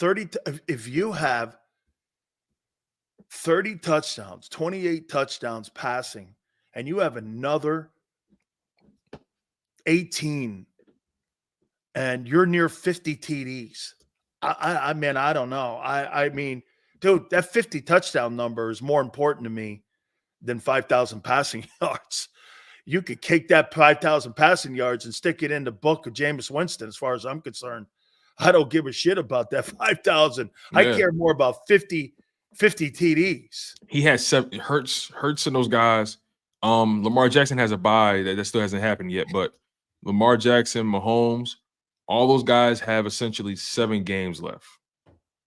30 touchdowns, 28 touchdowns passing, and you have another 18, and you're near 50 TDs, I mean, I don't know. I mean, dude, that 50 touchdown number is more important to me than 5,000 passing yards. You could cake that 5,000 passing yards and stick it in the book of Jameis Winston, as far as I'm concerned. I don't give a shit about that 5,000. Yeah. I care more about 50 TDs. He has 7 Hurts and those guys. Lamar Jackson has a bye that still hasn't happened yet, but Lamar Jackson, Mahomes, all those guys have essentially 7 games left.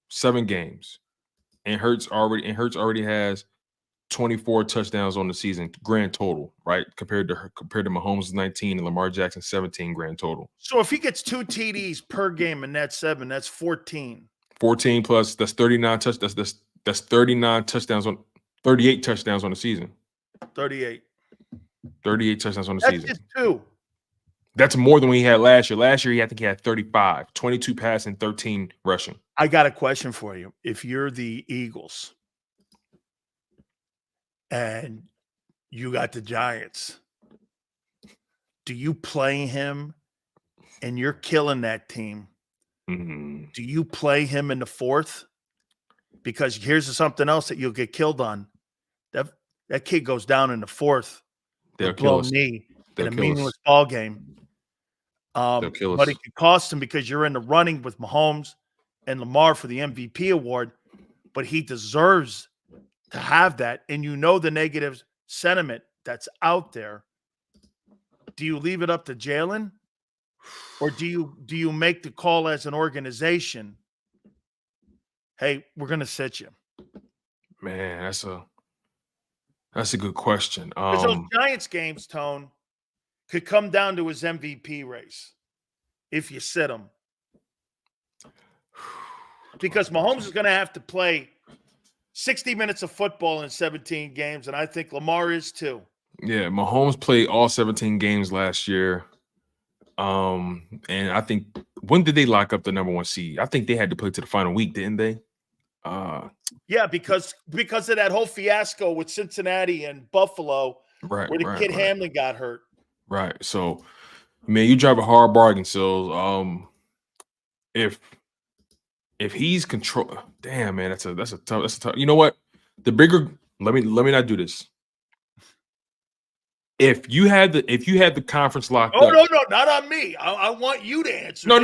7 games. And Hurts already has 24 touchdowns on the season, grand total, right? Compared to Mahomes' 19 and Lamar Jackson 17 grand total. So if he gets 2 TDs per game and that's 7, that's 14. 14 plus, that's 39 that's 39 touchdowns on 38 touchdowns on the season. 38 touchdowns on the season. That's just 2. That's more than he had last year. Last year, I think he had 35, 22 passing, 13 rushing. I got a question for you. If you're the Eagles and you got the Giants, do you play him and you're killing that team? Mm-hmm. Do you play him in the 4th? Because here's something else that you'll get killed on. That kid goes down in the 4th with a blown knee in a meaningless ball game. They'll kill But us. it could cost him because you're in the running with Mahomes and Lamar for the MVP award. But he deserves to have that. And you know the negative sentiment that's out there. Do you leave it up to Jalen? Or do you make the call as an organization? Hey, we're going to sit you. Man, that's a good question. Because those Giants games, Tone, could come down to his MVP race if you sit him. Because Mahomes is going to have to play 60 minutes of football in 17 games, and I think Lamar is too. Yeah, Mahomes played all 17 games last year. And I think, when did they lock up the #1 seed? I think they had to play to the final week, didn't they? Yeah, because of that whole fiasco with Cincinnati and Buffalo, right, where the kid Hamlin got hurt. Right. So, man, you drive a hard bargain, Sills. If he's control, damn, man, that's a tough. You know what? The bigger, let me not do this. If you had the conference locked up. Oh, no, not on me. I want you to answer. No.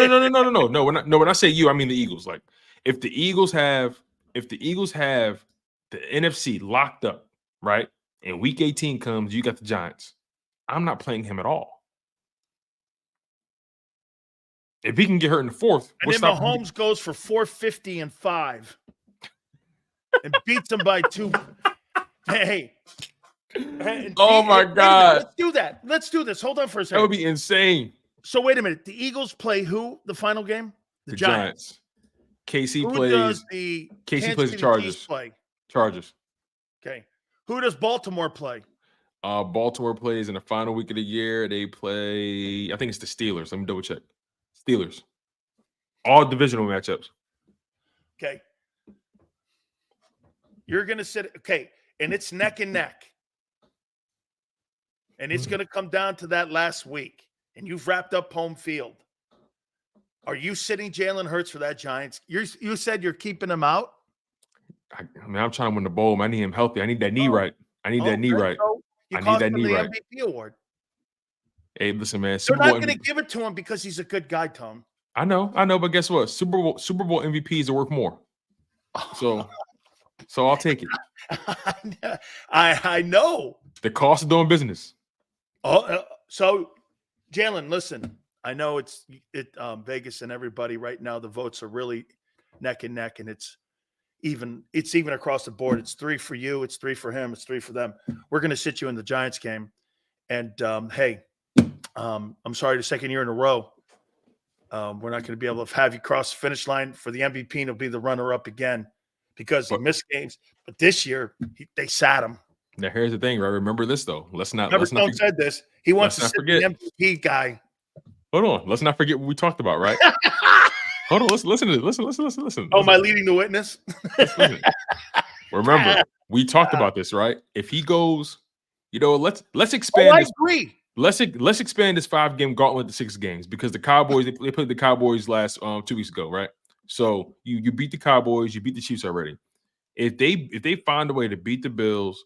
When I say you, I mean the Eagles. Like, if the Eagles have the NFC locked up, right? And week 18 comes, you got the Giants. I'm not playing him at all. If he can get hurt in the fourth, and then Mahomes goes for 450 and 5 and beats him by 2. Hey. Oh my God. Let's do this. Hold on for a second. That would be insane. So wait a minute. The Eagles play who? The final game? The Giants. KC who plays. Does the KC plays the Chargers. Play? Chargers. Okay. Who does Baltimore play? Baltimore plays in the final week of the year. They play, I think it's the Steelers. Let me double check. Steelers. All divisional matchups. Okay. You're going to sit. Okay. And it's neck and neck. And it's going to come down to that last week. And you've wrapped up home field. Are you sitting Jalen Hurts for that Giants? You said you're keeping him out? I mean, I'm trying to win the bowl. I need him healthy. I need that knee right. I need that knee right. So I need that knee right. MVP award. Hey, listen, man. They're not going to give it to him because he's a good guy, Tom. I know, but guess what? Super Bowl MVPs are worth more. So I'll take it. I know. The cost of doing business. So Jalen, listen. I know it's Vegas and everybody right now. The votes are really neck and neck, and it's even across the board. It's 3 for you, it's 3 for him, it's 3 for them. We're going to sit you in the Giants game, and hey, I'm sorry, the second year in a row, we're not going to be able to have you cross the finish line for the MVP, and he'll be the runner-up again because he missed games. But this year, they sat him. Now here's the thing, right? Remember this though. Let's not said this. He wants to sit the MVP guy. Hold on. Let's not forget what we talked about, right? Hold on. Listen to this. Listen. Oh, am I leading the witness? Listen. Remember, we talked about this, right? If he goes, let's expand. I agree. Let's expand this 5-game gauntlet to 6 games because the Cowboys they played the Cowboys last 2 weeks ago, right? So you beat the Cowboys, you beat the Chiefs already. If they find a way to beat the Bills,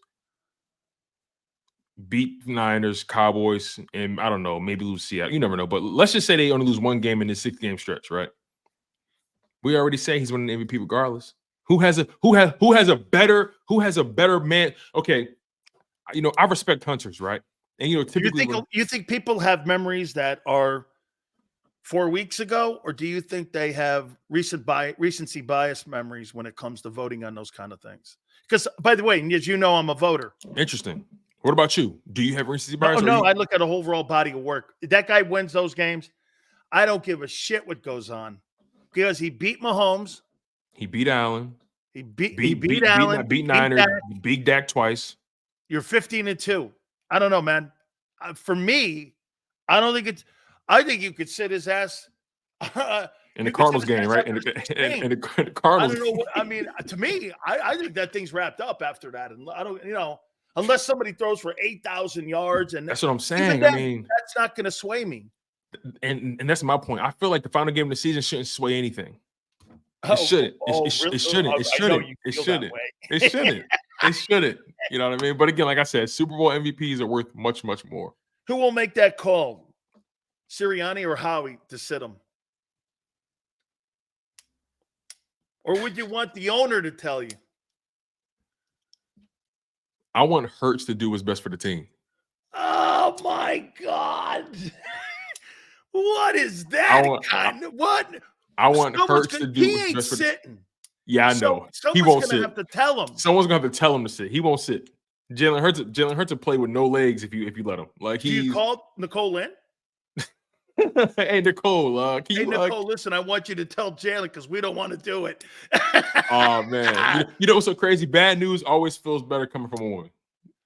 beat Niners, Cowboys, and I don't know, maybe lose Seattle. You never know. But let's just say they only lose 1 game in this 6-game stretch, right? We already say he's winning the MVP regardless. Who has a better man? Okay, I respect hunters, right? And typically, you think people have memories that are 4 weeks ago, or do you think they have recency bias memories when it comes to voting on those kind of things? Because, by the way, as you know, I'm a voter. Interesting. What about you? Do you have recency bias? No, I look at a whole overall body of work. If that guy wins those games, I don't give a shit what goes on because he beat Mahomes. He beat Allen. He beat Allen. Beat Niners. Beat Dak twice. You're 15-2. I don't know, man. For me, I don't think it's. I think you could sit his ass in the Cardinals game, right? In the Cardinals. I don't know. I mean, to me, I think that thing's wrapped up after that, and I don't, unless somebody throws for 8,000 yards, and that's what I'm saying. That's not going to sway me. And that's my point. I feel like the final game of the season shouldn't sway anything. It shouldn't. It shouldn't. It shouldn't. You know what I mean? But again, like I said, Super Bowl MVPs are worth much, much more. Who will make that call? Sirianni or Howie to sit him? Or would you want the owner to tell you? I want Hurts to do what's best for the team. Oh my God. What is that what? I want Hurts to do he what's ain't best for the sitting. Yeah, I know. He Someone's won't gonna sit. have to tell him. Someone's gonna have to tell him to sit. He won't sit. Jalen Hurts will play with no legs if you let him. Like Do you call Nicole in? Hey Nicole, Nicole, listen, I want you to tell Jalen because we don't want to do it. Oh man, you know what's so crazy? Bad news always feels better coming from a woman.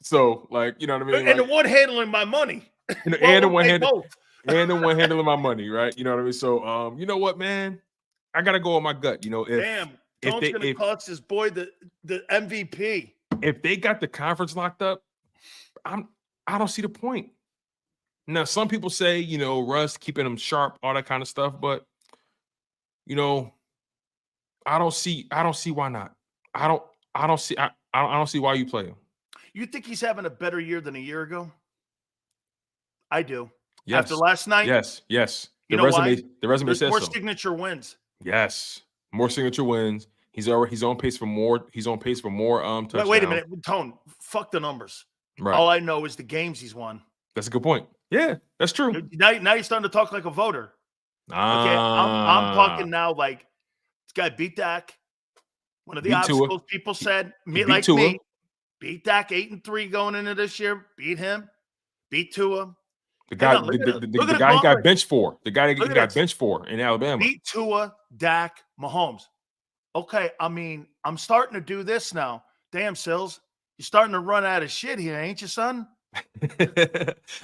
So, like, you know what I mean? And like, the one handling my money. And the one handling my money, right? You know what I mean? So, you know what, man? I gotta go on my gut. You know, Tone's gonna cost his boy the MVP. If they got the conference locked up, I don't see the point. Now, some people say, you know, Russ keeping them sharp, all that kind of stuff, but you know, I don't see why not. I don't see why you play him. You think he's having a better year than a year ago? I do. Yes. After last night? Yes. The resume says more so. signature wins. Yes. More signature wins. He's on pace for more. He's on pace for more touchdowns. Wait a minute, Tone. Fuck the numbers. Right. All I know is the games he's won. That's a good point. Yeah, that's true. Now you're starting to talk like a voter. Okay, I'm talking now like this guy beat Dak. One of the obstacles people said, me, beat Dak 8-3 going into this year. Beat him. Beat Tua. The guy he got benched for. The guy he got benched for in Alabama. Beat Tua, Dak, Mahomes. Okay, I mean, I'm starting to do this now. Damn, Sills, you're starting to run out of shit here, ain't you, son?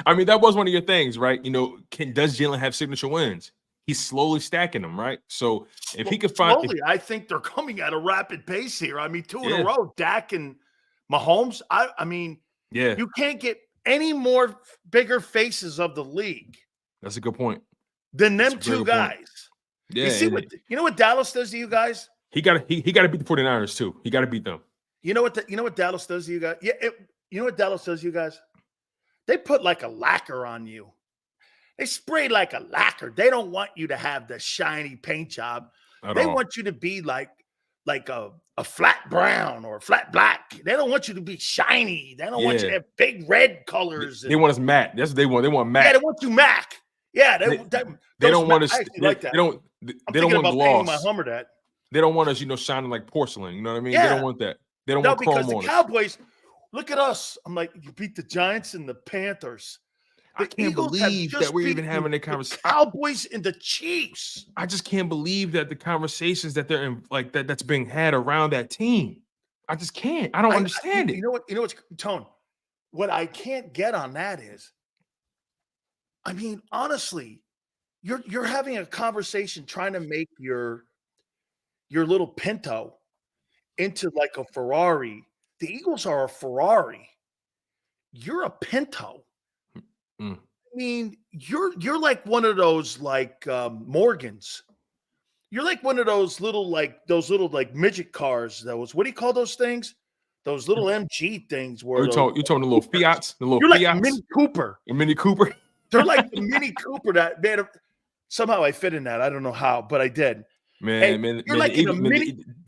I mean, that was one of your things, right? You know, does Jalen have signature wins? He's slowly stacking them, right? So if he could find, I think they're coming at a rapid pace here. I mean, 2 in a row, Dak and Mahomes. I mean, you can't get any more bigger faces of the league. That's a good point. Than them two guys. Yeah, you know what Dallas does to you guys? He got to beat the 49ers too. He got to beat them. You know what Dallas does to you guys? Yeah, you know what Dallas does to you guys? They put like a lacquer on you. They spray like a lacquer. They don't want you to have the shiny paint job. They want you to be like a flat brown or flat black. They don't want you to be shiny. They don't want you to have big red colors. They want us matte. That's what they want. They want matte. Yeah, they want you Mac. Yeah, they don't want us. Like that. They don't want gloss. My Hummer that. They don't want us, you know, shining like porcelain. You know what I mean? Yeah. They don't want that. They don't want chrome on us. Because the Cowboys, look at us. I'm like, you beat the Giants and the Panthers. I can't believe that we're even having a conversation. Cowboys and the Chiefs. I just can't believe that the conversations that they're in, like that's being had around that team. I just can't. I don't understand it. You know what's Tone? What I can't get on that is, I mean, honestly, you're having a conversation trying to make your little Pinto into like a Ferrari. The Eagles are a Ferrari. You're a Pinto. I mean, you're like one of those like Morgans. You're like one of those little midget cars. What do you call those things? Those little MG things. Where you're talking the little Fiats, the little you're Fiats. Like a Mini Cooper. A Mini Cooper. They're like the Mini Cooper that man. Somehow I fit in that. I don't know how, but I did. The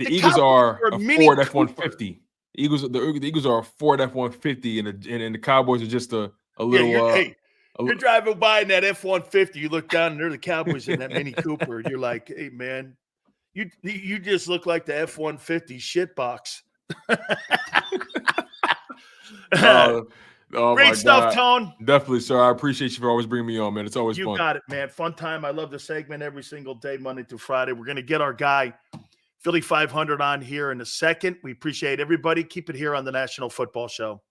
Eagles are a Ford F-150. The Eagles are a Ford F-150, and the Cowboys are just a little. You're driving by in that F-150. You look down, and they're the Cowboys in that Mini Cooper. You're like, hey man, you just look like the F-150 shitbox. Great stuff, Tone. Definitely, sir. I appreciate you for always bringing me on, man. It's always fun. You got it, man. Fun time. I love the segment every single day, Monday through Friday. We're going to get our guy, Philly 500, on here in a second. We appreciate everybody. Keep it here on the National Football Show.